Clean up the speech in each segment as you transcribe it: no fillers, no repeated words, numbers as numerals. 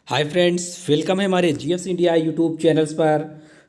Hi friends, welcome है हमारे GS India YouTube channels पर।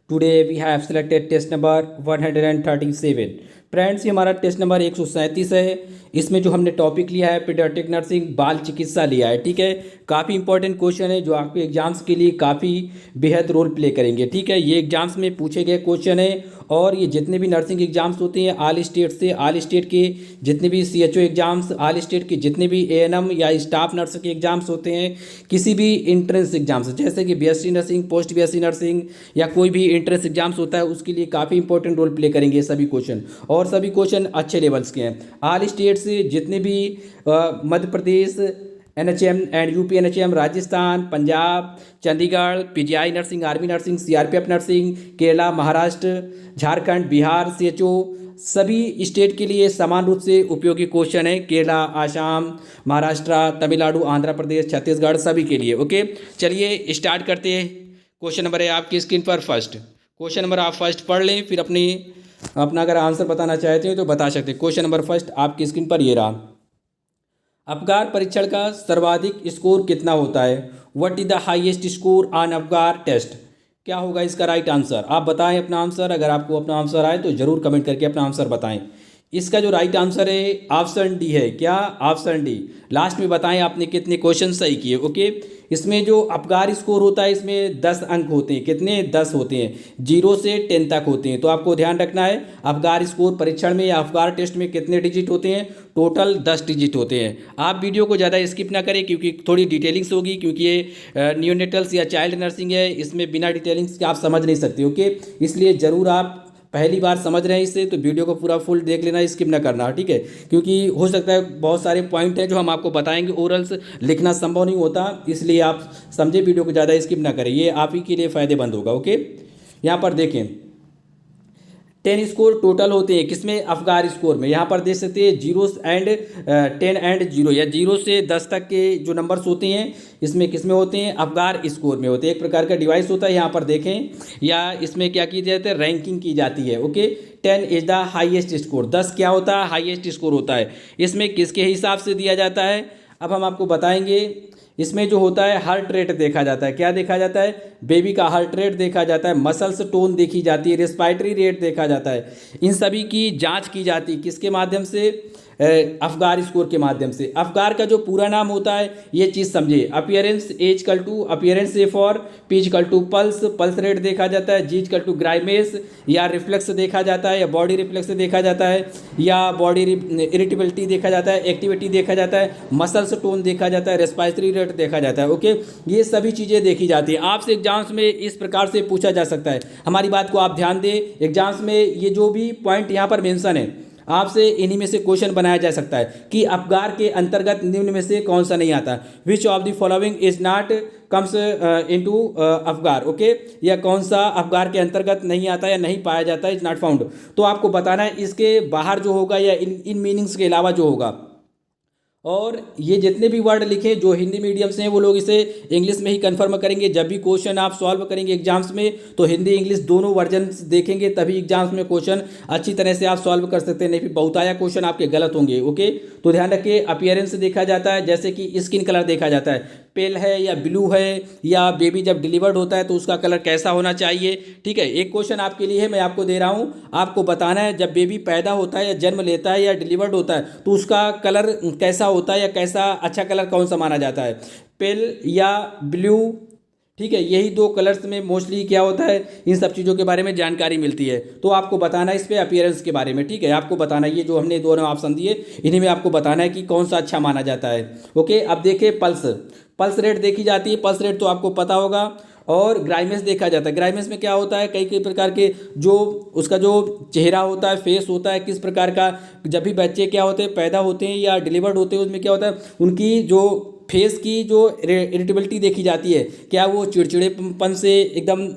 Today we have selected test number 137। Friends, ये हमारा टेस्ट नंबर 137 है। इसमें जो हमने टॉपिक लिया है पीडियाट्रिक नर्सिंग, बाल चिकित्सा लिया है। ठीक है, काफ़ी इंपॉर्टेंट क्वेश्चन है जो आपके एग्जाम्स के लिए काफ़ी बेहद रोल प्ले करेंगे। ठीक है, ये एग्जाम्स में पूछे गए क्वेश्चन है और ये जितने भी नर्सिंग एग्जाम्स होते हैं ऑल स्टेट से, ऑल स्टेट के जितने भी सीएचओ एग्जाम्स, ऑल स्टेट के जितने भी एएनएम या स्टाफ नर्स के एग्जाम्स होते हैं, किसी भी इंट्रेंस एग्जाम्स जैसे कि BSc nursing, post BSc nursing या कोई भी इंट्रेंस एग्जाम्स होता है, उसके लिए काफ़ी इंपॉर्टेंट रोल प्ले करेंगे सभी क्वेश्चन। और सभी क्वेश्चन अच्छे लेवल्स के हैं। ऑल स्टेट से जितने भी Madhya Pradesh NHM and UP NHM, Rajasthan, Punjab, Chandigarh, PGI nursing, army nursing, CRPF nursing, Kerala, Maharashtra, Jharkhand, Bihar CHO, सभी स्टेट के लिए समान रूप से उपयोगी क्वेश्चन है। केरला, आसाम, महाराष्ट्र, तमिलनाडु, आंध्र प्रदेश, छत्तीसगढ़, सभी के लिए। ओके, चलिए स्टार्ट करते हैं। क्वेश्चन नंबर है आपकी स्क्रीन पर फर्स्ट। क्वेश्चन नंबर आप फर्स्ट पढ़ लें, फिर अपना अगर आंसर बताना चाहते हैं तो बता सकते हैं। क्वेश्चन नंबर फर्स्ट आपकी स्क्रीन पर ये रहा। अवगार परीक्षण का सर्वाधिक स्कोर कितना होता है? What is the highest score on avgar test? क्या होगा इसका राइट आंसर? आप बताएं अपना आंसर। अगर आपको अपना आंसर आए तो जरूर कमेंट करके अपना आंसर बताएं। इसका जो राइट आंसर है ऑप्शन डी है। क्या? Option D. लास्ट में बताएं आपने कितने क्वेश्चन सही किए। ओके, इसमें जो अवगार स्कोर होता है इसमें 10 अंक होते हैं। कितने? 10 होते हैं। 0 से 10 तक होते हैं। तो आपको ध्यान रखना है अवगार स्कोर परीक्षण में या अवगार टेस्ट में कितने डिजिट होते हैं? टोटल 10 डिजिट होते हैं। आप वीडियो को ज़्यादा स्किप ना करें क्योंकि थोड़ी डिटेलिंग्स होगी, क्योंकि ये नियोनेटल्स या चाइल्ड नर्सिंग है, इसमें बिना डिटेलिंग्स के आप समझ नहीं सकते। ओके, इसलिए ज़रूर आप पहली बार समझ रहे हैं इससे तो वीडियो को पूरा फुल देख लेना, स्किप ना करना। ठीक है, क्योंकि हो सकता है बहुत सारे पॉइंट हैं जो हम आपको बताएंगे, ओरल्स लिखना संभव नहीं होता, इसलिए आप समझे, वीडियो को ज़्यादा स्किप ना करें, ये आप ही के लिए फ़ायदेमंद होगा। ओके, यहाँ पर देखें 10 स्कोर टोटल होते हैं किसमें? अवगार स्कोर में। यहाँ पर देख सकते हैं 0 एंड 10 एंड 0 या 0 से 10 तक के जो नंबर्स होते हैं इसमें किसमें होते हैं? अवगार स्कोर में होते हैं। एक प्रकार का डिवाइस होता है, यहाँ पर देखें, या इसमें क्या की जाती है? रैंकिंग की जाती है। Okay, 10 is the highest score. 10 क्या होता है? हाईएस्ट स्कोर होता है। इसमें किसके हिसाब से दिया जाता है? अब हम आपको बताएंगे। इसमें जो होता है हार्ट रेट देखा जाता है। क्या देखा जाता है? बेबी का हार्ट रेट देखा जाता है, मसल्स टोन देखी जाती है, रेस्पिरेटरी रेट देखा जाता है। इन सभी की जांच की जाती है किसके माध्यम से? अवगार स्कोर के माध्यम से। अवगार का जो पूरा नाम होता है ये चीज़ समझिए। Appearance as call to appearance A for, P call to pulse, pulse rate देखा जाता है, जी कल टू ग्राइमेस या रिफ्लेक्स देखा जाता है, या बॉडी रिफ्लेक्स देखा जाता है, या बॉडी इरिटेबिलिटी देखा जाता है, एक्टिविटी देखा जाता है, मसल्स टोन देखा जाता है, रेस्पिरेटरी रेट देखा जाता है। ओके, ये सभी चीज़ें देखी जाती है। आपसे एग्जाम्स में इस प्रकार से पूछा जा सकता है। हमारी बात को आप ध्यान दें, एग्जाम्स में ये जो भी पॉइंट यहाँ पर मेंशन है आपसे इन्हीं में से क्वेश्चन बनाया जा सकता है कि अवगार के अंतर्गत निम्न में से कौन सा नहीं आता? Which of the following is not comes into avgar. Okay, या कौन सा अवगार के अंतर्गत नहीं आता या नहीं पाया जाता है, इज नॉट फाउंड। तो आपको बताना है इसके बाहर जो होगा या इन मीनिंग्स के अलावा जो होगा। और ये जितने भी वर्ड लिखे जो हिंदी मीडियम से हैं वो लोग इसे इंग्लिश में ही कंफर्म करेंगे। जब भी क्वेश्चन आप सॉल्व करेंगे एग्जाम्स में तो हिंदी इंग्लिश दोनों वर्जन देखेंगे, तभी एग्जाम्स में क्वेश्चन अच्छी तरह से आप सॉल्व कर सकते हैं, नहीं फिर बहुताया क्वेश्चन आपके गलत होंगे। ओके, तो ध्यान रखिए। अपीयरेंस देखा जाता है, जैसे कि स्किन कलर देखा जाता है, पेल है या ब्लू है, या बेबी जब डिलीवर्ड होता है तो उसका कलर कैसा होना चाहिए। ठीक है, एक क्वेश्चन आपके लिए है, मैं आपको दे रहा हूँ, आपको बताना है जब बेबी पैदा होता है या जन्म लेता है या डिलीवर्ड होता है तो उसका कलर कैसा होता है या कैसा अच्छा कलर कौन सा माना जाता है, पेल या ब्लू। ठीक है, यही दो कलर्स में मोस्टली क्या होता है, इन सब चीज़ों के बारे में जानकारी मिलती है। तो आपको बताना है इस पे अपीयरेंस के बारे में। ठीक है, आपको बताना है, ये जो हमने दोनों ऑप्शन दिए इन्हीं में आपको बताना है कि कौन सा अच्छा माना जाता है। ओके, अब देखिए पल्स, पल्स रेट देखी जाती है। पल्स रेट तो आपको पता होगा। और ग्राइमेस देखा जाता है। ग्राइमेस में क्या होता है, कई कई प्रकार के जो उसका जो चेहरा होता है, फेस होता है, किस प्रकार का, जब भी बच्चे क्या होते हैं पैदा होते हैं या डिलीवर्ड होते हैं उसमें क्या होता है, उनकी जो फेस की जो इरिटेबिलिटी देखी जाती है, क्या वो चिड़चिड़ेपन से एकदम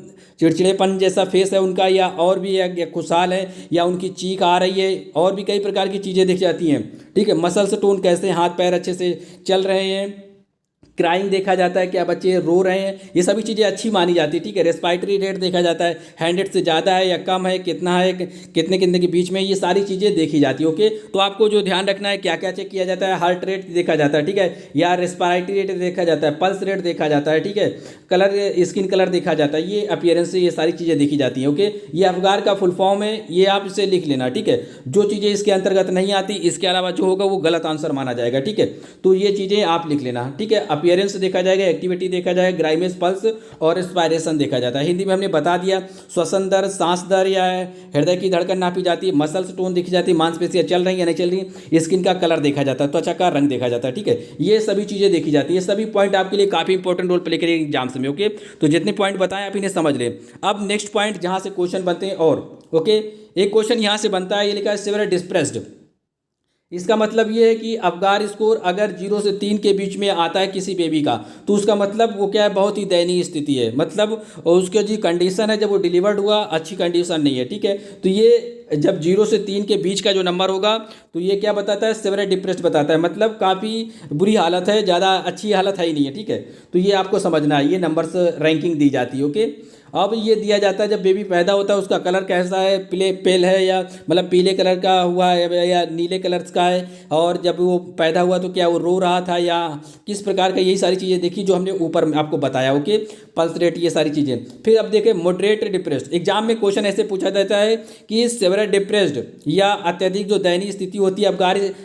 चिड़चिड़ेपन जैसा फेस है उनका, या और भी या खुशहाल है, या उनकी चीख आ रही है, और भी कई प्रकार की चीज़ें देखी जाती हैं। ठीक है, मसल्स टोन कैसे, हाथ पैर अच्छे से चल रहे हैं, क्राइंग देखा जाता है, क्या बच्चे रो रहे हैं, ये सभी चीज़ें अच्छी मानी जाती है, ठीक है। रेस्पिरेटरी रेट देखा जाता है, 100 से ज़्यादा है या कम है, कितना है, कितने कितने के बीच में, ये सारी चीज़ें देखी जाती है, ओके। तो आपको जो ध्यान रखना है क्या क्या चेक किया जाता है, हार्ट रेट देखा जाता है, ठीक है, या रेस्पिरेटरी रेट देखा जाता है, पल्स रेट देखा जाता है, ठीक है, कलर, स्किन कलर देखा जाता है, ये अपीयरेंस से ये सारी चीज़ें देखी जाती हैं, ओके। ये अफगार का फुल फॉर्म है, ये आप इसे लिख लेना, ठीक है। जो चीज़ें इसके अंतर्गत नहीं आती, इसके अलावा जो होगा वो गलत आंसर माना जाएगा, ठीक है। तो ये चीज़ें आप लिख लेना, ठीक है। अपीयरेंस देखा जाएगा, एक्टिविटी देखा जाएगा, ग्राइमेज, पल्स और रेस्पिरेशन देखा जाता है। हिंदी में हमने बता दिया, श्वसन दर, सांस दर या हृदय की धड़कन नापी जाती है, मसल्स टोन देखी जाती है, मांसपेशियां चल रही है या नहीं चल रही, स्किन का कलर देखा जाता है, त्वचा का रंग देखा जाता है, ठीक है। ये सभी चीज़ें देखी जाती है, ये सभी पॉइंट आपके लिए काफ़ी इंपॉर्टेंट रोल प्ले करेंगे एग्जाम्स में, ओके। तो जितने पॉइंट बताएं आप इन्हें समझ लें। अब नेक्स्ट पॉइंट जहाँ से क्वेश्चन बनते हैं, और ओके, एक क्वेश्चन यहाँ से बनता है, ये लिखा है सिवियर डिस्प्रेस्ड। इसका मतलब ये है कि अफगार स्कोर अगर 0 से 3 के बीच में आता है किसी बेबी का, तो उसका मतलब वो क्या है, बहुत ही दयनीय स्थिति है, मतलब उसके जो कंडीशन है जब वो डिलीवर्ड हुआ अच्छी कंडीशन नहीं है, ठीक है। तो ये जब 0 से 3 के बीच का जो नंबर होगा तो ये क्या बताता है, सिवियर डिप्रेस्ड बताता है, मतलब काफ़ी बुरी हालत है, ज़्यादा अच्छी हालत है ही नहीं है, ठीक है। तो ये आपको समझना है, ये नंबर्स रैंकिंग दी जाती है, ओके। अब ये दिया जाता है जब बेबी पैदा होता है उसका कलर कैसा है, पेल है या मतलब पीले कलर का हुआ है या नीले कलर का है, और जब वो पैदा हुआ तो क्या वो रो रहा था या किस प्रकार का, यही सारी चीज़ें देखी जो हमने ऊपर में आपको बताया, ओके। पल्स रेट, ये सारी चीज़ें। फिर अब देखें मॉडरेट डिप्रेस्ड, एग्जाम में क्वेश्चन ऐसे पूछा जाता है कि सिवियर डिप्रेस्ड या अत्यधिक जो दयनीय स्थिति होती है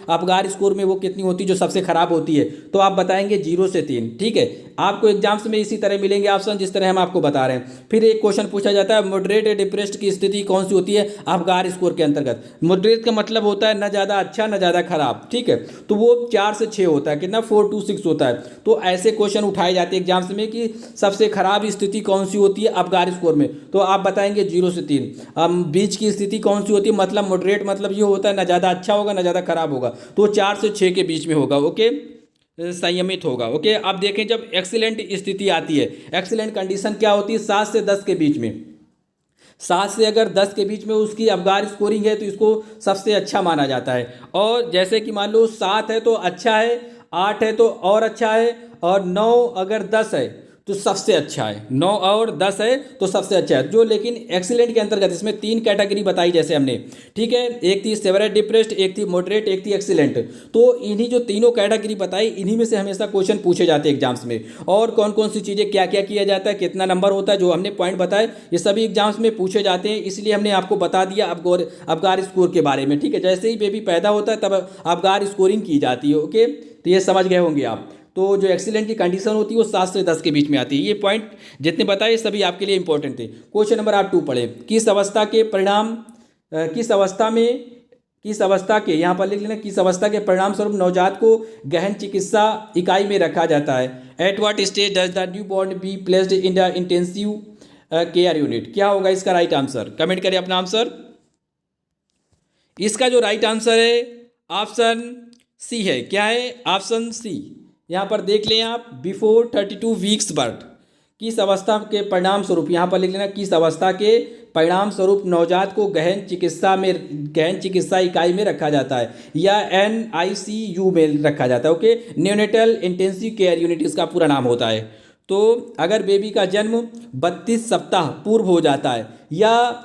अफगार स्कोर में वो कितनी होती है, जो सबसे खराब होती है, तो आप बताएंगे 0 से 3, ठीक है। आपको एग्जाम्स में इसी तरह मिलेंगे ऑप्शन जिस तरह हम आपको बता रहे हैं। फिर एक क्वेश्चन पूछा जाता है मॉडरेट डिप्रेस्ड की स्थिति कौन सी होती है अफगार स्कोर के अंतर्गत। मॉडरेट का मतलब होता है ना ज़्यादा अच्छा ना ज़्यादा खराब, ठीक है। तो वो 4 से 6 होता है, कितना 4 to 6 होता है। तो ऐसे क्वेश्चन उठाए जाते हैं एग्जाम्स में कि सबसे खराब स्थिति कौन सी होती है अफगार स्कोर में, तो आप बताएंगे 0 से 3। बीच की स्थिति कौन सी होती है, मतलब मॉडरेट मतलब ये होता है ना ज़्यादा अच्छा होगा ना ज़्यादा खराब होगा, तो 4 से 6 के बीच में होगा, ओके, संयमित होगा, ओके। अब देखें जब एक्सीलेंट स्थिति आती है, एक्सीलेंट कंडीशन क्या होती है, 7 से 10 के बीच में, 7 से अगर 10 के बीच में उसकी अफगार स्कोरिंग है तो इसको सबसे अच्छा माना जाता है। और जैसे कि मान लो 7 है तो अच्छा है, 8 है तो और अच्छा है, और 9 अगर 10 है तो सबसे अच्छा है, 9 और 10 है तो सबसे अच्छा है। जो लेकिन एक्सीलेंट के अंतर्गत इसमें 3 कैटेगरी बताई जैसे हमने, ठीक है, एक थी सिवियर डिप्रेस्ड, एक थी मॉडरेट, एक थी एक्सीलेंट। तो इन्हीं जो तीनों कैटेगरी बताई, इन्हीं में से हमेशा क्वेश्चन पूछे जाते हैं एग्जाम्स में। और कौन कौन सी चीज़ें क्या क्या किया जाता है, कितना नंबर होता है, जो हमने पॉइंट बताए ये सभी एग्जाम्स में पूछे जाते हैं, इसलिए हमने आपको बता दिया अफगार स्कोर के बारे में, ठीक है। जैसे ही बेबी पैदा होता है तब अफगार स्कोरिंग की जाती है, ओके। तो ये समझ गए होंगे आप। तो जो एक्सीलेंट की कंडीशन होती है वो 7 से 10 के बीच में आती है। ये पॉइंट जितने बताए सभी आपके लिए इंपॉर्टेंट थे। क्वेश्चन नंबर आप 2 पढ़े, किस अवस्था के परिणाम किस अवस्था के, यहाँ पर लिख लेना, किस अवस्था के परिणाम स्वरूप नवजात को गहन चिकित्सा इकाई में रखा जाता है। At what stage does the new born be placed in the intensive care unit. क्या होगा इसका राइट आंसर, कमेंट करें अपना आंसर। इसका जो राइट आंसर है ऑप्शन सी है। क्या है, ऑप्शन सी। यहाँ पर देख लें आप, बिफोर 32 वीक्स बर्थ, किस अवस्था के परिणाम स्वरूप, यहाँ पर लिख लेना, किस अवस्था के परिणाम स्वरूप नवजात को गहन चिकित्सा इकाई में रखा जाता है या NICU में रखा जाता है, okay. Neonatal intensive care unit इसका पूरा नाम होता है। तो अगर बेबी का जन्म 32 सप्ताह पूर्व हो जाता है, या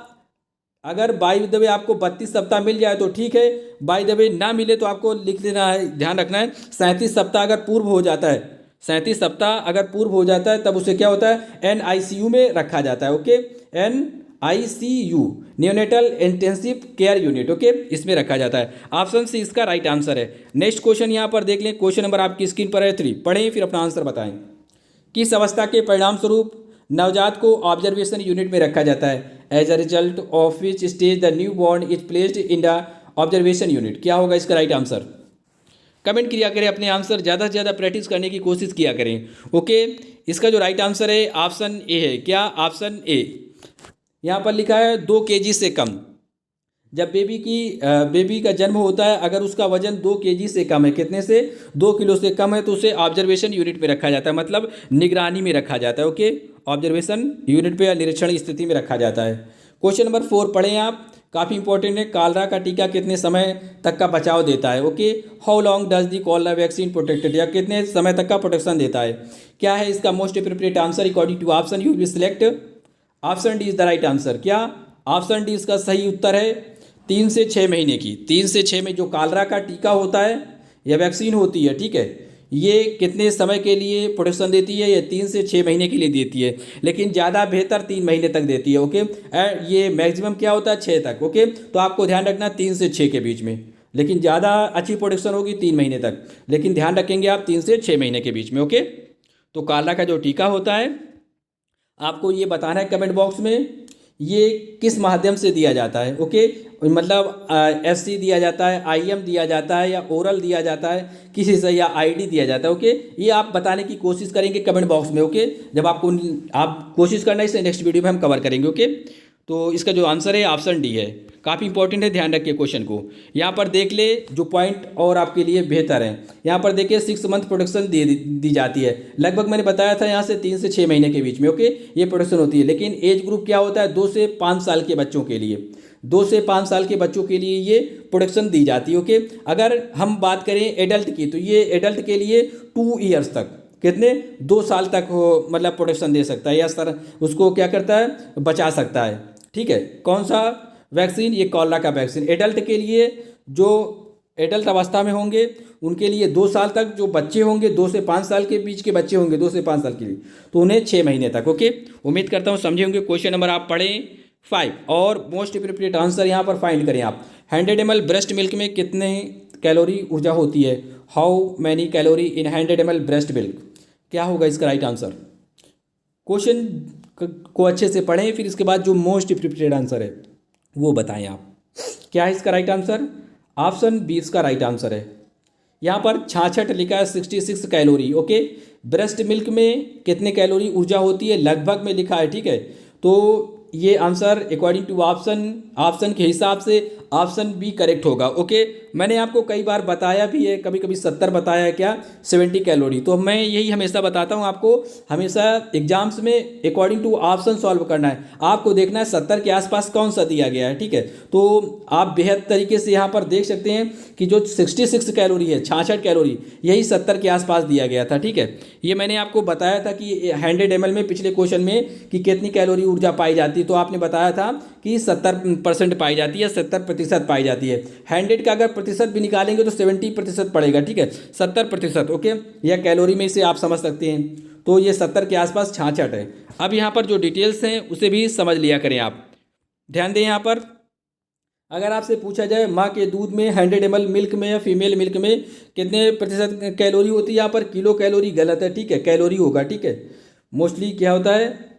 अगर बाय द वे आपको 32 सप्ताह मिल जाए तो ठीक है, बाय द वे ना मिले तो आपको लिख लेना है, ध्यान रखना है 37 सप्ताह अगर पूर्व हो जाता है, 37 सप्ताह अगर पूर्व हो जाता है तब उसे क्या होता है, NICU में रखा जाता है, okay. NICU, neonatal intensive care unit, okay, इसमें रखा जाता है। ऑप्शन सी इसका राइट आंसर है। नेक्स्ट क्वेश्चन यहाँ पर देख लें, क्वेश्चन नंबर आपकी स्क्रीन पर है 3, पढ़ें फिर अपना आंसर बताएं। किस अवस्था के परिणाम स्वरूप नवजात को ऑब्जर्वेशन यूनिट में रखा जाता है, as a result of which stage the new born is placed in the observation unit. क्या होगा इसका राइट आंसर, कमेंट किया करें अपने आंसर, ज़्यादा से ज़्यादा प्रैक्टिस करने की कोशिश किया करें, ओके। इसका जो राइट आंसर है ऑप्शन ए है। क्या, ऑप्शन ए। यहाँ पर लिखा है 2 kg से कम। जब बेबी का जन्म होता है, अगर उसका वजन 2 kg से कम है, कितने से, 2 किलो से कम है, तो उसे ऑब्जर्वेशन यूनिट में रखा जाता है, मतलब निगरानी में रखा जाता है, ओके। ऑब्जर्वेशन यूनिट पे या निरीक्षण स्थिति में रखा जाता है। क्वेश्चन नंबर 4 पढ़ें आप। काफ़ी इंपॉर्टेंट है। कालरा का टीका कितने समय तक का बचाव देता है? Okay, how long does the cholera vaccine protected, या कितने समय तक का प्रोटेक्शन देता है? क्या है इसका most appropriate answer according to option? You will select option D is the right answer. क्या ऑप्शन डी इसका सही उत्तर है? 3 से 6 महीने की, 3 से 6 में जो कालरा का टीका होता है या वैक्सीन होती है, ठीक है, ये कितने समय के लिए प्रोटेक्शन देती है? ये 3 से 6 महीने के लिए देती है, लेकिन ज़्यादा बेहतर 3 महीने तक देती है। ओके, एंड ये मैक्सिमम क्या होता है? 6 तक। ओके, तो आपको ध्यान रखना 3 से 6 के बीच में, लेकिन ज़्यादा अच्छी प्रोटेक्शन होगी 3 महीने तक, लेकिन ध्यान रखेंगे आप 3 से 6 महीने के बीच में। ओके, तो कालरा का जो टीका होता है आपको ये बताना है कमेंट बॉक्स में ये किस माध्यम से दिया जाता है। ओके, मतलब एससी दिया जाता है, आईएम दिया जाता है, या ओरल दिया जाता है किसी से, या आईडी दिया जाता है। ओके, ये आप बताने की कोशिश करेंगे कमेंट बॉक्स में। ओके, जब आपको आप कोशिश करना, इसे नेक्स्ट वीडियो में हम कवर करेंगे। ओके, तो इसका जो आंसर है ऑप्शन डी है। काफ़ी इंपॉर्टेंट है, ध्यान रखिए क्वेश्चन को। यहाँ पर देख ले जो पॉइंट और आपके लिए बेहतर है। यहाँ पर देखिए 6 मंथ प्रोटेक्शन दी जाती है। लगभग मैंने बताया था यहाँ से 3 से 6 महीने के बीच में। ओके, ये प्रोटेक्शन होती है, लेकिन एज ग्रुप क्या होता है? 2 से 5 साल के बच्चों के लिए, 2 से 5 साल के बच्चों के लिए ये प्रोटेक्शन दी जाती है। ओके, अगर हम बात करें एडल्ट की, तो ये एडल्ट के लिए 2 ईयर्स तक, कितने 2 साल तक हो मतलब प्रोटेक्शन दे सकता है, या सर उसको क्या करता है? बचा सकता है। ठीक है, कौन सा वैक्सीन? ये कॉलरा का वैक्सीन। एडल्ट के लिए, जो एडल्ट अवस्था में होंगे उनके लिए 2 साल तक, जो बच्चे होंगे 2 से 5 साल के बीच के बच्चे होंगे 2 से 5 साल के लिए, तो उन्हें 6 महीने तक। ओके, उम्मीद करता हूँ समझे होंगे। क्वेश्चन नंबर आप पढ़ें 5 और मोस्ट अप्रोप्रिएट आंसर यहाँ पर फाइंड करें आप। 100 ml ब्रेस्ट मिल्क में कितने कैलोरी ऊर्जा होती है? How many calorie in 100 ml breast milk? क्या होगा इसका राइट आंसर? क्वेश्चन को अच्छे से पढ़ें, फिर इसके बाद जो मोस्ट अप्रोप्रिएट आंसर है वो बताएं आप। क्या है इसका राइट आंसर? ऑप्शन बी इसका राइट आंसर है। यहाँ पर 66 लिखा है, 66 कैलोरी। ओके, ब्रेस्ट मिल्क में कितने कैलोरी ऊर्जा होती है? लगभग में लिखा है। ठीक है, तो ये आंसर अकॉर्डिंग टू ऑप्शन के हिसाब से ऑप्शन बी करेक्ट होगा। ओके, मैंने आपको कई बार बताया भी है, कभी कभी 70 बताया है, क्या 70 कैलोरी। तो मैं यही हमेशा बताता हूँ आपको, हमेशा एग्जाम्स में अकॉर्डिंग टू ऑप्शन सॉल्व करना है। आपको देखना है 70 के आसपास कौन सा दिया गया है। ठीक है, तो आप बेहद तरीके से यहाँ पर देख सकते हैं कि जो 66 कैलोरी है, 66 कैलोरी, यही 70 के आसपास दिया गया था। ठीक है, ये मैंने आपको बताया था कि 100 ml में पिछले क्वेश्चन में कि कितनी कैलोरी ऊर्जा पाई जाती है, तो आपने बताया था कि 70% पाई जाती है, 70% पाई जाती है। 100 का अगर प्रतिशत भी निकालेंगे तो 70% पड़ेगा। ठीक है, 70%। ओके, यह कैलोरी में से आप समझ सकते हैं, तो ये 70 के आसपास 66 है। अब यहाँ पर जो डिटेल्स हैं उसे भी समझ लिया करें आप। ध्यान दें, यहाँ पर अगर आपसे पूछा जाए माँ के दूध में 100 ml मिल्क में या फीमेल मिल्क में कितने प्रतिशत कैलोरी होती है, यहाँ पर किलो कैलोरी गलत है। ठीक है, कैलोरी होगा। ठीक है, मोस्टली क्या होता है,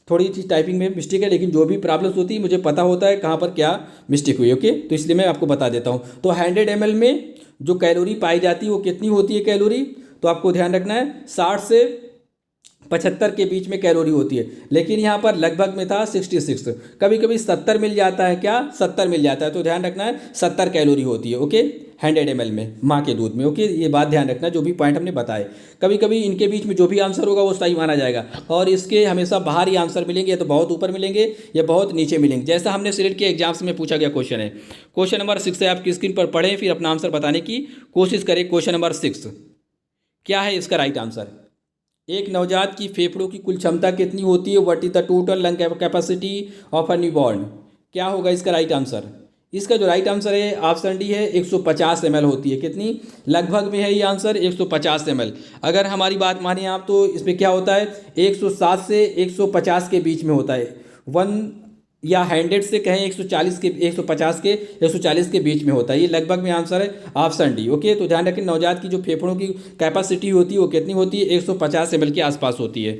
थोड़ी सी टाइपिंग में मिस्टेक है, लेकिन जो भी प्रॉब्लम्स होती है मुझे पता होता है कहाँ पर क्या मिस्टेक हुई। ओके, तो इसलिए मैं आपको बता देता हूँ। तो 100 ml में जो कैलोरी पाई जाती है वो कितनी होती है कैलोरी? तो आपको ध्यान रखना है 60 से 75 के बीच में कैलोरी होती है, लेकिन यहाँ पर लगभग में था 66। कभी कभी 70 मिल जाता है, क्या 70 मिल जाता है, तो ध्यान रखना है 70 कैलोरी होती है। ओके, 100 ml में माँ के दूध में। ओके, ये बात ध्यान रखना, जो भी पॉइंट हमने बताए। कभी कभी इनके बीच में जो भी आंसर होगा वो सही माना जाएगा, और इसके हमेशा बाहर ही आंसर मिलेंगे, या तो बहुत ऊपर मिलेंगे या बहुत नीचे मिलेंगे, जैसा हमने सिलेक्ट किया एग्जाम्स में पूछा गया क्वेश्चन है। क्वेश्चन नंबर 6 है, आपकी स्क्रीन पर पढ़ें, फिर अपना आंसर बताने की कोशिश करें। क्वेश्चन नंबर 6 क्या है इसका राइट आंसर? एक नवजात की फेफड़ों की कुल क्षमता कितनी होती है? What is the total lung capacity of a newborn? क्या होगा इसका राइट आंसर? इसका जो राइट आंसर है ऑप्शन डी है, 150 ml होती है। कितनी? लगभग में है ये आंसर 150 ml। अगर हमारी बात मानिए आप, तो इसमें क्या होता है, 107 से 150 के बीच में होता है। 1 या 100 से कहें 140 के 150 के 140 के बीच में होता है। ये लगभग में आंसर है ऑप्शन डी। ओके, तो ध्यान रखें नवजात की जो फेफड़ों की कैपेसिटी होती है वो कितनी होती है? 150 ml के आसपास होती है।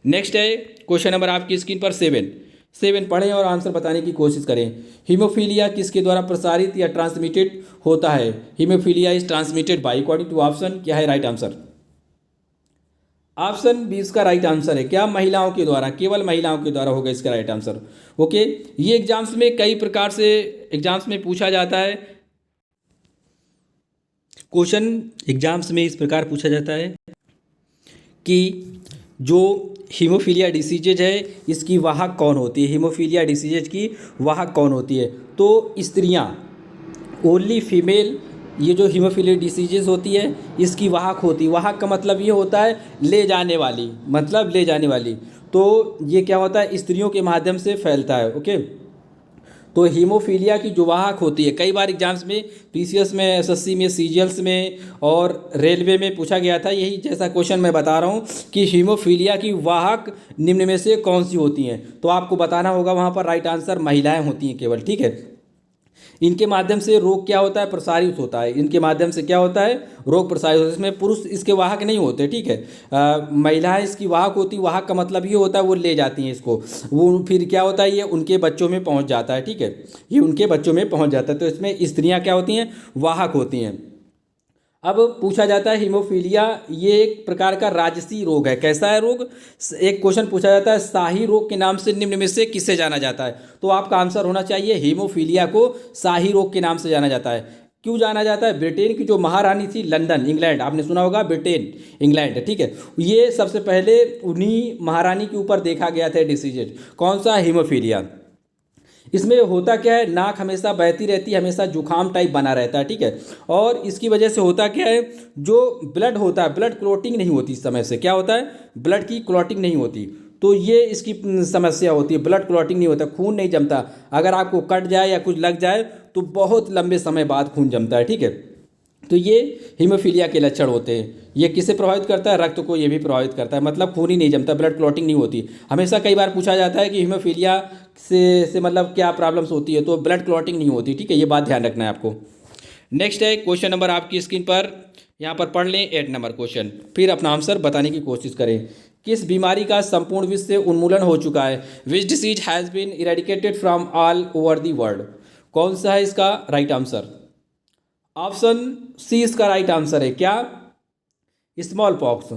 नेक्स्ट है क्वेश्चन नंबर आपकी स्क्रीन पर 7 पढ़ें और आंसर बताने की कोशिश करें। हीमोफीलिया किसके द्वारा प्रसारित या ट्रांसमिटेड होता है? Haemophilia is transmitted by, according to option क्या है राइट आंसर? ऑप्शन बी इसका राइट आंसर है। क्या? महिलाओं के द्वारा, केवल महिलाओं के द्वारा होगा इसका राइट आंसर। ओके, ये एग्जाम्स में कई प्रकार से एग्जाम्स में पूछा जाता है। क्वेश्चन एग्जाम्स में इस प्रकार पूछा जाता है कि जो हीमोफीलिया डिसीजेज है इसकी वाहक कौन होती है, हीमोफीलिया डिसीजेज की वाहक कौन होती है? तो स्त्रियां, ओनली फीमेल, ये जो हीमोफीलिया डिसीजेज होती है इसकी वाहक होती है। वाहक का मतलब ये होता है ले जाने वाली, मतलब ले जाने वाली। तो ये क्या होता है, स्त्रियों के माध्यम से फैलता है। ओके, तो हीमोफीलिया की जो वाहक होती है, कई बार एग्जाम्स में, पीसीएस में, एसएससी में, सीजीएल्स में और रेलवे में पूछा गया था, यही जैसा क्वेश्चन मैं बता रहा हूँ कि हीमोफीलिया की वाहक निम्न में से कौन सी होती हैं। तो आपको बताना होगा वहाँ पर राइट आंसर महिलाएं होती हैं केवल, ठीक है। इनके माध्यम से रोग क्या होता है, प्रसारित होता है। इनके माध्यम से क्या होता है, रोग प्रसारित होता है। इसमें पुरुष इसके वाहक नहीं होते, ठीक है। महिलाएं इसकी वाहक होती। वाहक का मतलब ये होता है वो ले जाती हैं इसको, वो फिर क्या होता है, ये उनके बच्चों में पहुंच जाता है, ठीक है। ये उनके बच्चों में पहुंच जाता है। तो इसमें स्त्रियां क्या होती हैं, वाहक होती हैं। अब पूछा जाता है हीमोफीलिया ये एक प्रकार का राजसी रोग है। कैसा है रोग? एक क्वेश्चन पूछा जाता है शाही रोग के नाम से निम्न में से किसे जाना जाता है? तो आपका आंसर होना चाहिए हीमोफीलिया को शाही रोग के नाम से जाना जाता है। क्यों जाना जाता है? ब्रिटेन की जो महारानी थी, लंदन, इंग्लैंड, आपने सुना होगा ब्रिटेन, इंग्लैंड, ठीक है। ये सबसे पहले उन्हीं महारानी के ऊपर देखा गया था डिसीजेज। कौन सा? हीमोफीलिया। इसमें होता क्या है, नाक हमेशा बहती रहती है, हमेशा जुखाम टाइप बना रहता है, ठीक है। और इसकी वजह से होता क्या है, जो ब्लड होता है, ब्लड क्लॉटिंग नहीं होती इस समय से। क्या होता है? ब्लड की क्लॉटिंग नहीं होती। तो ये इसकी समस्या होती है, ब्लड क्लॉटिंग नहीं होता, खून नहीं जमता। अगर आपको कट जाए या कुछ लग जाए तो बहुत लंबे समय बाद खून जमता है, ठीक है। तो ये हीमोफीलिया के लक्षण होते हैं। ये किसे प्रभावित करता है? रक्त को ये भी प्रभावित करता है, मतलब खून ही नहीं जमता, ब्लड क्लॉटिंग नहीं होती। हमेशा कई बार पूछा जाता है कि हीमोफीलिया से मतलब क्या प्रॉब्लम्स होती है, तो ब्लड क्लॉटिंग नहीं होती, ठीक है। ये बात ध्यान रखना है आपको। नेक्स्ट है क्वेश्चन नंबर आपकी स्क्रीन पर, यहाँ पर पढ़ लें 8 नंबर क्वेश्चन, फिर अपना आंसर बताने की कोशिश करें। किस बीमारी का संपूर्ण विश्व से उन्मूलन हो चुका है? Which disease has been eradicated from all over the world? कौन सा है इसका राइट आंसर? ऑप्शन सी इसका राइट आंसर है। क्या? Small pox.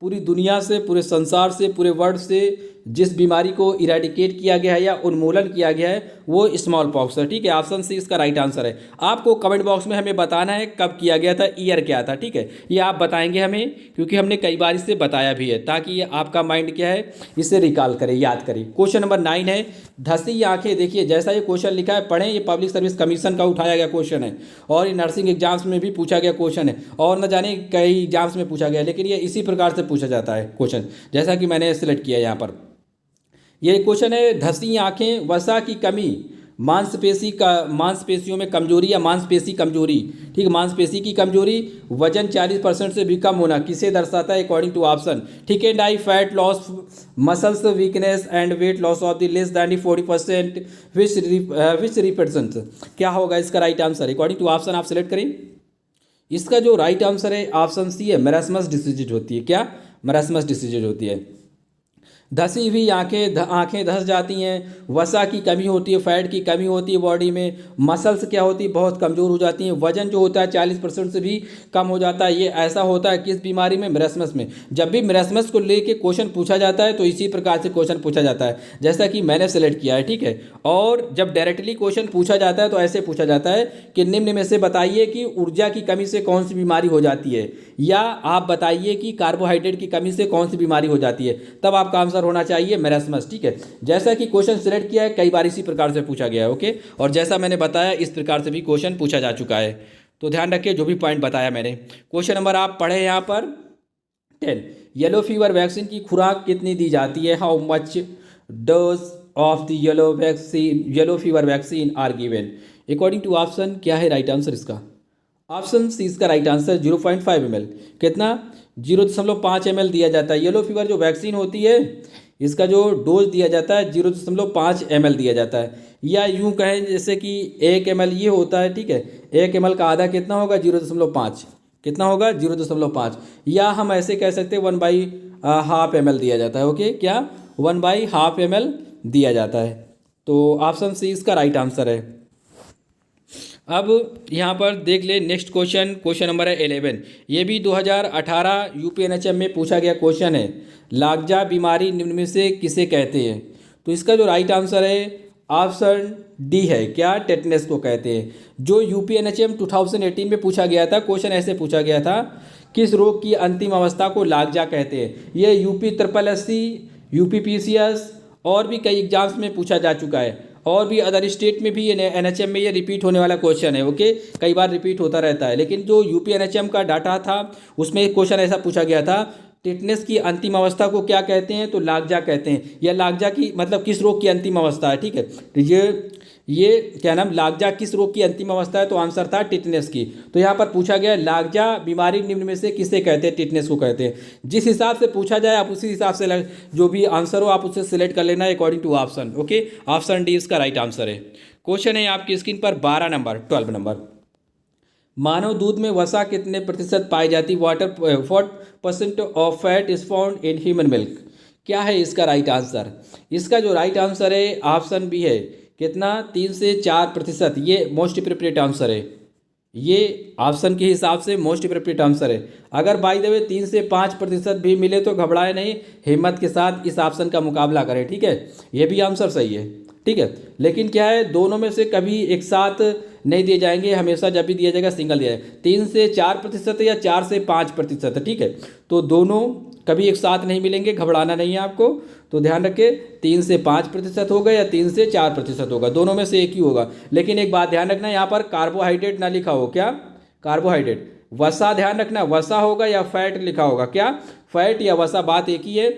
पूरी दुनिया से, पूरे संसार से, पूरे वर्ल्ड से जिस बीमारी को इरेडिकेट किया गया है या उन्मूलन किया गया है वो स्मॉल पॉक्स है, ठीक है। ऑप्शन सी इसका राइट आंसर है। आपको कमेंट बॉक्स में हमें बताना है कब किया गया था, ईयर क्या था, ठीक है। ये आप बताएंगे हमें, क्योंकि हमने कई बार इससे बताया भी है, ताकि ये आपका माइंड क्या है, इसे रिकॉल करे, याद करे। क्वेश्चन नंबर 9 है, धसी आंखें। देखिए जैसा ये क्वेश्चन लिखा है, पढ़ें। ये पब्लिक सर्विस कमीशन का उठाया गया क्वेश्चन है और ये नर्सिंग एग्जाम्स में भी पूछा गया क्वेश्चन है, और न जाने कई एग्जाम्स में पूछा गया, लेकिन ये इसी प्रकार से पूछा जाता है क्वेश्चन, जैसा कि मैंने सिलेक्ट किया यहाँ पर। ये क्वेश्चन है, धसी आंखें, वसा की कमी, मांसपेशियों में कमजोरी या मांसपेशी कमजोरी, ठीक है, मांसपेशी की कमजोरी, वजन 40% से भी कम होना, किसे दर्शाता है according to option? Thickened eye, fat loss, muscles weakness and weight loss of the less than 40%, which represents? क्या होगा इसका right answer according to option? आप सेलेक्ट करें। इसका जो राइट आंसर है ऑप्शन सी है, मेरास्मस डिसीज होती है। क्या? मेरास्मस डिसीज होती है। धसी हुई आंखें धस जाती हैं, वसा की कमी होती है, फैट की कमी होती है बॉडी में, मसल्स क्या होती है, बहुत कमज़ोर हो जाती हैं, वजन जो होता है 40% से भी कम हो जाता है। ये ऐसा होता है किस बीमारी में? मेरास्मस में। जब भी मेरास्मस को लेके क्वेश्चन पूछा जाता है तो इसी प्रकार से क्वेश्चन पूछा जाता है, जैसा कि मैंने सेलेक्ट किया है, ठीक है। और जब डायरेक्टली क्वेश्चन पूछा जाता है तो ऐसे पूछा जाता है कि निम्न में से बताइए कि ऊर्जा की कमी से कौन सी बीमारी हो जाती है, या आप बताइए कि कार्बोहाइड्रेट की कमी से कौन सी बीमारी हो जाती है, तब आपका आंसर होना चाहिए मेरास्मस, ठीक है। जैसा कि क्वेश्चन सिलेक्ट किया है, कई बार इसी प्रकार से पूछा गया है, ओके। और जैसा मैंने बताया इस प्रकार से भी क्वेश्चन पूछा जा चुका है, तो ध्यान रखिए जो भी पॉइंट बताया मैंने। क्वेश्चन नंबर आप पढ़े यहाँ पर 10, येलो फीवर वैक्सीन की खुराक कितनी दी जाती है? How much dose of the yellow fever vaccine are given according to option? क्या है राइट आंसर इसका? ऑप्शन सी इसका राइट आंसर 0.5 ml। कितना? 0.5 ml दिया जाता है। येलो फीवर जो वैक्सीन होती है इसका जो डोज दिया जाता है 0.5 ml दिया जाता है, या यूं कहें जैसे कि 1 ml ये होता है, ठीक है। 1 ml का आधा कितना होगा? 0.5। कितना होगा? 0.5। या हम ऐसे कह सकते हैं 1/2 ml दिया जाता है, ओके। क्या? 1/2 ml दिया जाता है। तो ऑप्शन सी इसका राइट आंसर है। अब यहाँ पर देख ले नेक्स्ट क्वेश्चन, क्वेश्चन नंबर है 11। ये भी 2018 यूपीएनएचएम में पूछा गया क्वेश्चन है। लार्जा बीमारी निम्न में से किसे कहते हैं? तो इसका जो राइट आंसर है ऑप्शन डी है। क्या? टेटनस को कहते हैं। जो यूपीएनएचएम 2018 में पूछा गया था, क्वेश्चन ऐसे पूछा गया था किस रोग की अंतिम अवस्था को लागजा कहते हैं? ये UP triple SC, UP PCS और भी कई एग्जाम्स में पूछा जा चुका है, और भी अदर स्टेट में भी ये एनएचएम में ये रिपीट होने वाला क्वेश्चन है। ओके, कई बार रिपीट होता रहता है, लेकिन जो यूपी एनएचएम का डाटा था उसमें एक क्वेश्चन ऐसा पूछा गया था, टिटनेस की अंतिम अवस्था को क्या कहते हैं? तो लागजा कहते हैं। या लागजा की मतलब किस रोग की अंतिम अवस्था है, ठीक है। तो ये क्या नाम, लागजा किस रोग की अंतिम अवस्था है? तो आंसर था टिटनेस की। तो यहाँ पर पूछा गया लागजा बीमारी निम्न में से किसे कहते हैं? टिटनेस को कहते हैं। जिस हिसाब से पूछा जाए आप उसी हिसाब से जो भी आंसर हो आप उससे सिलेक्ट कर लेना according to option. Okay, option D इसका राइट आंसर है। क्वेश्चन है आपकी स्क्रीन पर 12 नंबर। मानव दूध में वसा कितने प्रतिशत पाई जाती? What percent of fat is found in human milk? क्या है इसका राइट आंसर? इसका जो राइट आंसर है ऑप्शन बी है, कितना? 3 से 4%। ये मोस्ट अप्रोप्रिएट आंसर है, ये ऑप्शन के हिसाब से मोस्ट अप्रोप्रिएट आंसर है। अगर बाय द वे 3 से 5% भी मिले तो घबराए नहीं, हिम्मत के साथ इस ऑप्शन का मुकाबला करें, ठीक है। ये भी आंसर सही है, ठीक है। लेकिन क्या है, दोनों में से कभी एक साथ नहीं दिए जाएंगे, हमेशा जब भी दिया जाएगा सिंगल दिया जाएगा। 3 से 4% या 4 से 5%, ठीक है। तो दोनों कभी एक साथ नहीं मिलेंगे, घबराना नहीं है आपको। तो ध्यान रखें, 3 से 5% होगा या 3 से 4% होगा, दोनों में से एक ही होगा। लेकिन एक बात ध्यान रखना, यहाँ पर कार्बोहाइड्रेट ना लिखा हो। क्या? कार्बोहाइड्रेट। वसा ध्यान रखना, वसा होगा या फैट लिखा होगा। क्या? फैट या वसा, बात एक ही है।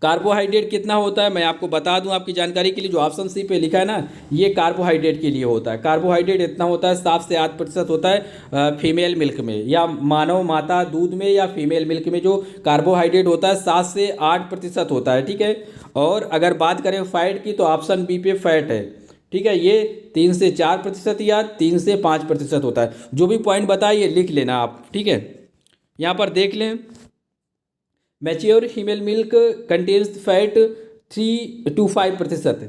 कार्बोहाइड्रेट कितना होता है मैं आपको बता दूं आपकी जानकारी के लिए, जो ऑप्शन सी पे लिखा है ना, ये कार्बोहाइड्रेट के लिए होता है। कार्बोहाइड्रेट इतना होता है, 7 से 8% होता है फीमेल मिल्क में, या मानव माता दूध में या फीमेल मिल्क में जो कार्बोहाइड्रेट होता है 7 से 8% होता है, ठीक है। और अगर बात करें फैट की तो ऑप्शन बी पे फैट है, ठीक है। ये 3 से 4% या 3 से 5% होता है। जो भी पॉइंट बताइए लिख लेना आप, ठीक है। यहाँ पर देख लें, mature female milk contains fat 3 to 5%।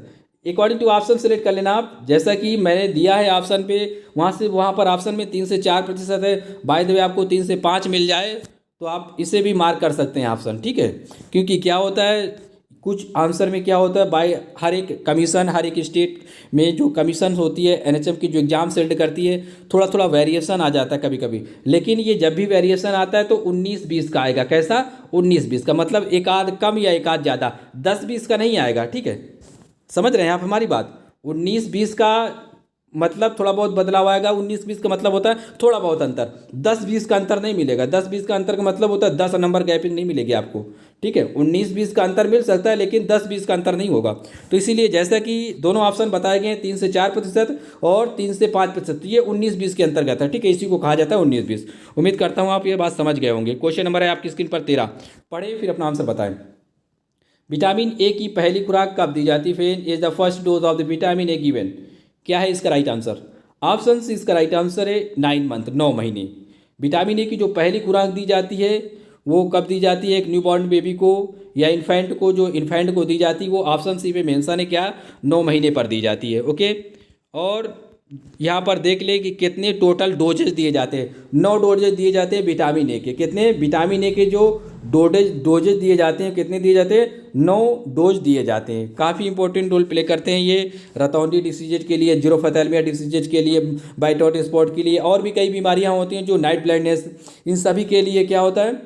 According to option select कर लेना आप, जैसा कि मैंने दिया है ऑप्शन पे, वहाँ पर ऑप्शन में 3 से 4% है। बाय द वे आपको 3 से 5 मिल जाए तो आप इसे भी मार्क कर सकते हैं ऑप्शन, ठीक है। क्योंकि क्या होता है, कुछ आंसर में क्या होता है, बाय हर एक कमीशन, हर एक स्टेट में जो कमीशन होती है एनएचएम की जो एग्जाम सेंड करती है, थोड़ा थोड़ा वेरिएशन आ जाता है कभी कभी। लेकिन ये जब भी वेरिएशन आता है तो 19-20 का आएगा। कैसा? 19-20 का, मतलब एक आध कम या एक आध ज़्यादा, 10-20 का नहीं आएगा, ठीक है। समझ रहे हैं आप हमारी बात? 19-20 का मतलब थोड़ा बहुत बदलाव आएगा, 19-20 का मतलब होता है थोड़ा बहुत अंतर, 10-20 का अंतर नहीं मिलेगा। 10-20 का अंतर का मतलब होता है 10 नंबर गैपिंग नहीं मिलेगी आपको, ठीक है। 19-20 का अंतर मिल सकता है लेकिन 10-20 का अंतर नहीं होगा। तो इसीलिए जैसा कि दोनों ऑप्शन बताए गए हैं, 3 से 4% और 3 से 5%, ये 19-20 के अंतर्गत है, ठीक है। इसी को कहा जाता है 19-20। उम्मीद करता हूँ आप ये बात समझ गए होंगे। क्वेश्चन नंबर है आपकी स्क्रीन पर 13, पढ़े फिर अपना आंसर बताएं। विटामिन ए की पहली खुराक कब दी जाती है? Is the first dose of the vitamin A given? क्या है इसका राइट आंसर? ऑप्शन सी इसका राइट आंसर है 9 मंथ, 9 महीने। विटामिन ए की जो पहली खुराक दी जाती है वो कब दी जाती है? एक न्यूबॉर्न बेबी को या इन्फेंट को, जो इन्फेंट को दी जाती है वो ऑप्शन सी पे मेंशन है, क्या? 9 महीने पर दी जाती है, ओके। और यहाँ पर देख ले कि कितने टोटल डोजेज दिए जाते हैं। 9 डोजेज दिए जाते हैं विटामिन ए के। कितने? विटामिन ए के जो डोजेज दिए जाते हैं, कितने दिए जाते हैं? 9 डोज दिए जाते हैं। काफ़ी इंपॉर्टेंट रोल प्ले करते हैं ये रतौंधी डिसीजेज के लिए, जीरोफथैलेमिया डिसीजेज के लिए, बाइटॉट स्पॉट के लिए, और भी कई बीमारियाँ होती हैं जो नाइट ब्लाइंडनेस, इन सभी के लिए क्या होता है,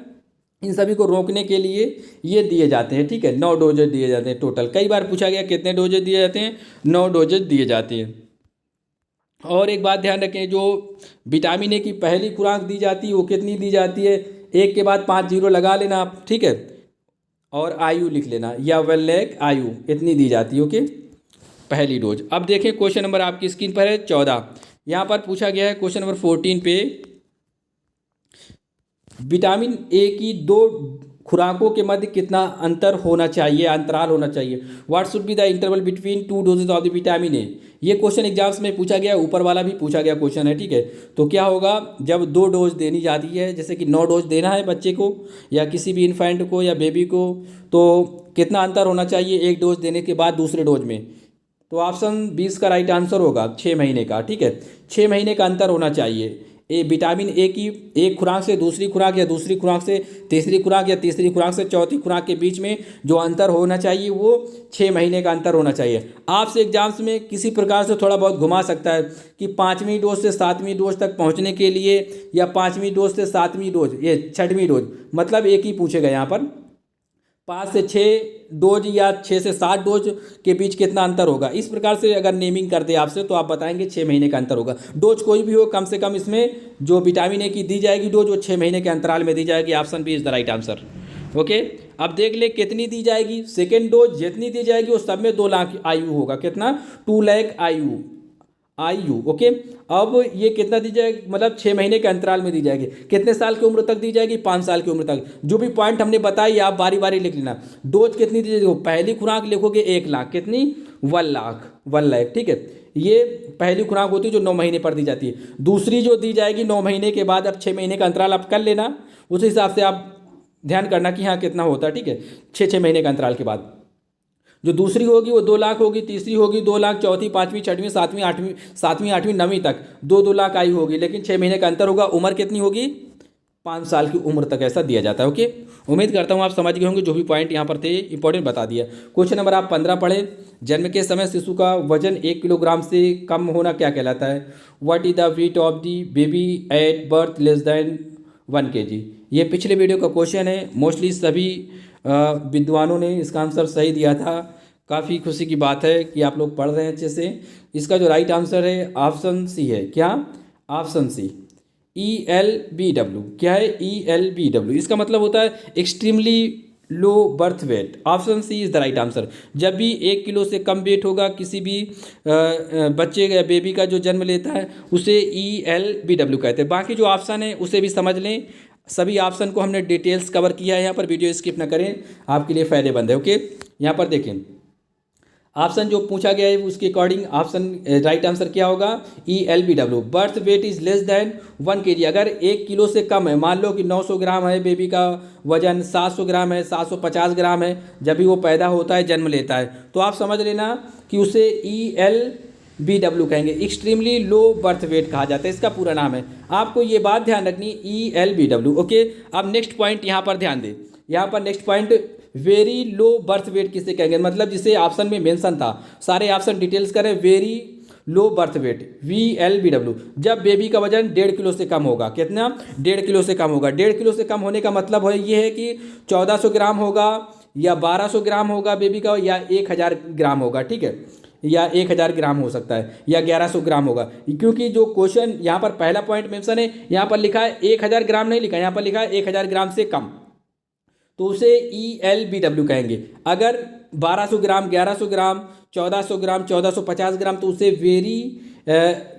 इन सभी को रोकने के लिए ये दिए जाते हैं, ठीक है। 9 डोजेज दिए जाते हैं टोटल। कई बार पूछा गया कितने डोजेज दिए जाते हैं? 9 डोजेज दिए जाते हैं। और एक बात ध्यान रखें, जो विटामिन ए की पहली खुराक दी जाती है वो कितनी दी जाती है? 1 के बाद 5 जीरो लगा लेना आप, ठीक है। और आयु लिख लेना, या वैल्यक आयु इतनी दी जाती है, ओके, पहली डोज। अब देखें क्वेश्चन नंबर आपकी स्क्रीन पर है 14। यहाँ पर पूछा गया है क्वेश्चन नंबर 14 पे, विटामिन ए की 2 खुराकों के मध्य कितना अंतर होना चाहिए, अंतराल होना चाहिए? What should be the interval between 2 doses of the vitamin A? ये क्वेश्चन एग्जाम्स में पूछा गया, ऊपर वाला भी पूछा गया क्वेश्चन है, ठीक है। तो क्या होगा, जब 2 डोज देनी जाती है, जैसे कि 9 डोज देना है बच्चे को या किसी भी इन्फेंट को या बेबी को, तो कितना अंतर होना चाहिए एक डोज देने के बाद दूसरे डोज में? तो ऑप्शन 20 का राइट आंसर होगा 6 महीने का, ठीक है। 6 महीने का अंतर होना चाहिए। विटामिन ए की एक खुराक से दूसरी खुराक या दूसरी खुराक से तीसरी खुराक या तीसरी खुराक से चौथी खुराक के बीच में जो अंतर होना चाहिए वो 6 महीने का अंतर होना चाहिए। आपसे एग्जाम्स में किसी प्रकार से थोड़ा बहुत घुमा सकता है कि 5वीं डोज से 7वीं डोज तक पहुंचने के लिए या 5वीं डोज से 7वीं डोज ये 6वीं डोज, मतलब एक ही पूछेगा यहाँ पर 5 से 6 डोज या 6 से 7 डोज के बीच कितना अंतर होगा। इस प्रकार से अगर नेमिंग कर दे आपसे तो आप बताएंगे 6 महीने का अंतर होगा। डोज कोई भी हो, कम से कम इसमें जो विटामिन ए की दी जाएगी डोज वो 6 महीने के अंतराल में दी जाएगी। Option B is the right answer. Okay, अब देख ले कितनी दी जाएगी। सेकेंड डोज जितनी दी जाएगी वो सब में 2 लाख आयु होगा। कितना? 2 लाख आयु। ओके, अब ये कितना दी जाएगी, मतलब 6 महीने के अंतराल में दी जाएगी। कितने साल की उम्र तक दी जाएगी? 5 साल की उम्र तक। जो भी पॉइंट हमने बताई आप बारी बारी लिख लेना। डोज कितनी दी जाएगी? पहली खुराक लिखोगे 1 लाख, कितनी? 1 लाख। ठीक है, ये पहली खुराक होती है जो 9 महीने पर दी जाती है। दूसरी जो दी जाएगी 9 महीने के बाद, अब 6 महीने का अंतराल आप कर लेना, उस हिसाब से आप ध्यान करना कि हाँ कितना होता है। ठीक है, 6 महीने का अंतराल के बाद जो दूसरी होगी वो 2 लाख होगी, तीसरी होगी 2 लाख, चौथी, 5वीं, 6वीं, 7वीं, 8वीं, 9वीं तक 2 लाख आयु होगी, लेकिन 6 महीने का अंतर होगा। उम्र कितनी होगी? 5 साल की उम्र तक ऐसा दिया जाता है। ओके, उम्मीद करता हूँ आप समझ गए होंगे। जो भी पॉइंट यहाँ पर थे इंपॉर्टेंट बता दिया। क्वेश्चन नंबर आप 15 पढ़ें। जन्म के समय शिशु का वजन 1 किलोग्राम से कम होना क्या कहलाता है? What is the wait of the baby at birth less than 1 kg? ये पिछले वीडियो का क्वेश्चन है। मोस्टली सभी विद्वानों ने इसका आंसर सही दिया था। काफ़ी खुशी की बात है कि आप लोग पढ़ रहे हैं अच्छे से। इसका जो राइट आंसर है ऑप्शन सी है। क्या? Option C, ELBW। क्या है? ELBW। इसका मतलब होता है extremely low birth weight. Option C is the right answer. जब भी 1 किलो से कम वेट होगा किसी भी बच्चे या बेबी का जो जन्म लेता है उसे ELBW कहते हैं। बाकी जो ऑप्शन है उसे भी समझ लें। सभी ऑप्शन को हमने डिटेल्स कवर किया है यहाँ पर। वीडियो स्किप ना करें, आपके लिए फ़ायदेमंद है। ओके, यहाँ पर देखें ऑप्शन जो पूछा गया है उसके अकॉर्डिंग ऑप्शन राइट आंसर क्या होगा? ELBW। Birth weight is less than 1 kg। अगर 1 किलो से कम है, मान लो कि 900 ग्राम है बेबी का वजन, 700 ग्राम है, 750 ग्राम है, जब भी वो पैदा होता है जन्म लेता है, तो आप समझ लेना कि उसे ELBW कहेंगे। एक्सट्रीमली लो बर्थ वेट कहा जाता है, इसका पूरा नाम है। आपको ये बात ध्यान रखनी, ELBW। ओके, अब नेक्स्ट पॉइंट यहाँ पर ध्यान दें। यहाँ पर next point very low birth wait किसे कहेंगे? मतलब जिसे ऑप्शन में मेंशन था, सारे ऑप्शन डिटेल्स करें। Very low birth wait VLBW, जब बेबी का वजन 1.5 किलो से कम होगा। कितना? 1.5 किलो से कम होगा। 1.5 किलो से कम होने का मतलब है ये है कि 1400 ग्राम होगा या 1200 ग्राम होगा बेबी का, या 1000 ग्राम होगा। ठीक है, या 1000 ग्राम हो सकता है, या 1100 ग्राम होगा। क्योंकि जो क्वेश्चन यहाँ पर पहला पॉइंट मेंशन है, यहाँ पर लिखा है 1000 ग्राम नहीं लिखा, यहाँ पर लिखा है 1000 ग्राम से कम, तो उसे ELBW कहेंगे। अगर 1200 ग्राम, 1100 ग्राम, 1400 ग्राम, 1450 ग्राम, तो उसे वेरी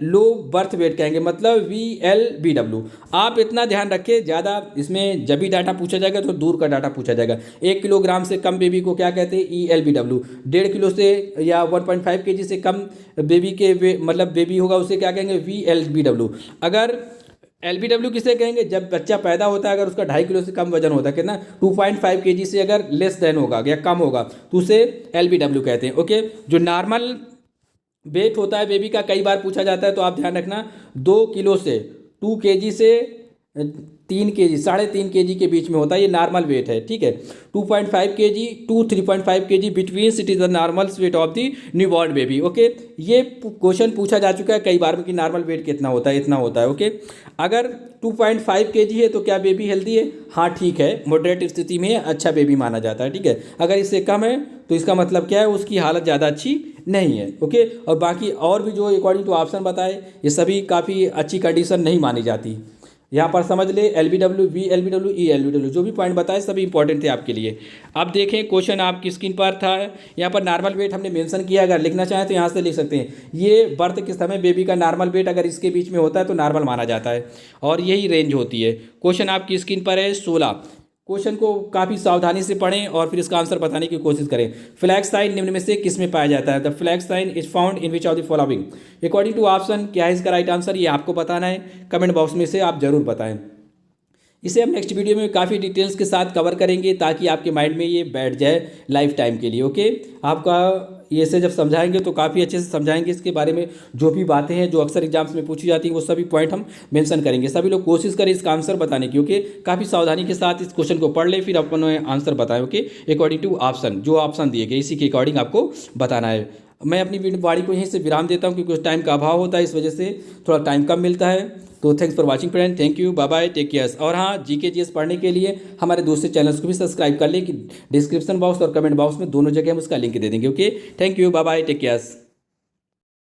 लो बर्थ वेट कहेंगे, मतलब VLBW। आप इतना ध्यान रखें, ज़्यादा इसमें जब भी डाटा पूछा जाएगा तो दूर का डाटा पूछा जाएगा। 1 किलोग्राम से कम बेबी को क्या कहते हैं? ELBW। 1.5 किलो से या 1.5 kg से कम बेबी के मतलब बेबी होगा उसे क्या कहेंगे? VLBW। अगर LBW किसे कहेंगे? जब बच्चा पैदा होता है अगर उसका 2.5 किलो से कम वजन होता है, कितना? 2.5 kg से अगर लेस देन होगा या कम होगा तो उसे LBW कहते हैं। ओके, जो नॉर्मल वेट होता है बेबी का कई बार पूछा जाता है, तो आप ध्यान रखना 2 किलो से 2 kg से 3 kg, 3.5 kg के बीच में होता है, ये नॉर्मल वेट है। ठीक है, 2.5 kg to 3.5 kg between it is the normal weight of the newborn baby. Okay, ये क्वेश्चन पूछा जा चुका है कई बार में कि नॉर्मल वेट कितना होता है? इतना होता है। ओके, अगर 2.5 kg है तो क्या बेबी हेल्दी है? हाँ ठीक है, मॉडरेट स्थिति में अच्छा बेबी माना जाता है। ठीक है, अगर इससे कम है तो इसका मतलब क्या है? उसकी हालत ज़्यादा अच्छी नहीं है। ओके, और बाकी और भी जो अकॉर्डिंग टू ऑप्शन बताए ये सभी काफ़ी अच्छी कंडीशन नहीं मानी जाती। यहाँ पर समझ ले LBW, VLBW, ELBW जो भी पॉइंट बताए सभी इंपॉर्टेंट थे आपके लिए। अब देखें क्वेश्चन आपकी स्क्रीन पर था, यहाँ पर नॉर्मल वेट हमने मेंशन किया, अगर लिखना चाहें तो यहाँ से लिख सकते हैं। ये बर्थ के समय बेबी का नॉर्मल वेट अगर इसके बीच में होता है तो नॉर्मल माना जाता है, और यही रेंज होती है। क्वेश्चन आपकी स्क्रीन पर है 16। क्वेश्चन को काफ़ी सावधानी से पढ़ें और फिर इसका आंसर बताने की कोशिश करें। फ्लैग साइन निम्न में से किस में पाया जाता है? The flag sign is found in which of the following according to option. क्या है इसका राइट आंसर? ये आपको बताना है, कमेंट बॉक्स में से आप जरूर बताएं। इसे हम नेक्स्ट वीडियो में काफ़ी डिटेल्स के साथ कवर करेंगे ताकि आपके माइंड में ये बैठ जाए लाइफ टाइम के लिए। ओके, आपका ये से जब समझाएंगे तो काफ़ी अच्छे से समझाएंगे इसके बारे में, जो भी बातें हैं जो अक्सर एग्जाम्स में पूछी जाती है वो सभी पॉइंट हम मेंशन करेंगे। सभी लोग कोशिश करें इसका आंसर बताने की, ओके। काफ़ी सावधानी के साथ इस क्वेश्चन को पढ़ ले, फिर अपन आंसर बताएं, ओके, अकॉर्डिंग टू ऑप्शन, जो ऑप्शन दिए गए इसी के अकॉर्डिंग आपको बताना है। मैं अपनी वाणी को यहीं से विराम देता हूँ क्योंकि उस टाइम का अभाव होता है, इस वजह से थोड़ा टाइम कम मिलता है। तो thanks for watching friend, thank you, bye bye, take care. और हाँ, जीके जीएस पढ़ने के लिए हमारे दूसरे चैनल्स को भी सब्सक्राइब कर लें कि डिस्क्रिप्शन बॉक्स और कमेंट बॉक्स में दोनों जगह हम उसका लिंक दे देंगे, okay. Thank you, bye bye, take care.